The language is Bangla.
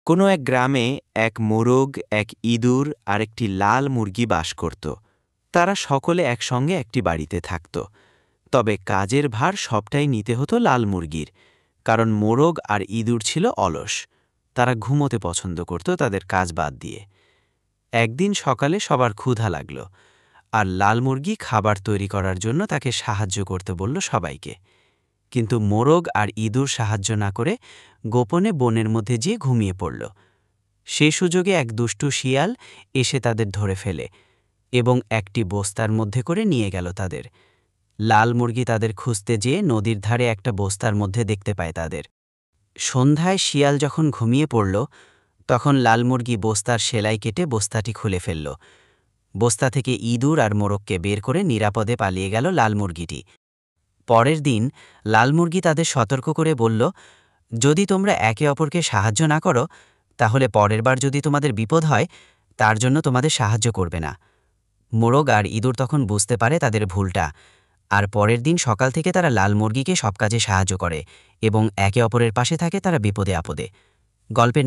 কোনো এক গ্রামে এক মোরগ, এক ইঁদুর আর একটি লাল মুরগি বাস করত। তারা সকলে একসঙ্গে একটি বাড়িতে থাকত। তবে কাজের ভার সবটাই নিতে হতো লাল মুরগির, কারণ মোরগ আর ইঁদুর ছিল অলস। তারা ঘুমোতে পছন্দ করত তাদের কাজ বাদ দিয়ে। একদিন সকালে সবার ক্ষুধা লাগল, আর লাল মুরগি খাবার তৈরি করার জন্য তাকে সাহায্য করতে বলল সবাইকে। কিন্তু মোরগ আর ইঁদুর সাহায্য না করে গোপনে বনের মধ্যে যেয়ে ঘুমিয়ে পড়ল। সে সুযোগে এক দুষ্টু শিয়াল এসে তাদের ধরে ফেলে এবং একটি বস্তার মধ্যে করে নিয়ে গেল তাদের। লাল মুরগি তাদের খুঁজতে যেয়ে নদীর ধারে একটা বস্তার মধ্যে দেখতে পায় তাদের। সন্ধ্যায় শিয়াল যখন ঘুমিয়ে পড়ল, তখন লাল মুরগি বস্তার সেলাই কেটে বস্তাটি খুলে ফেলল। বস্তা থেকে ইঁদুর আর মোরগকে বের করে নিরাপদে পালিয়ে গেল লাল মুরগিটি। পরের দিন লাল মুরগি তাদের সতর্ক করে বলল, যদি তোমরা একে অপরকে সাহায্য না করো, তাহলে পরের বার যদি তোমাদের বিপদ হয়, তার জন্য তোমাদের সাহায্য করবে না। মোরগ আর ইঁদুর তখন বুঝতে পারে তাদের ভুলটা, আর পরের দিন সকাল থেকে তারা লাল মুরগিকে সব কাজে সাহায্য করে এবং একে অপরের পাশে থাকে তারা বিপদে আপদে। গল্পের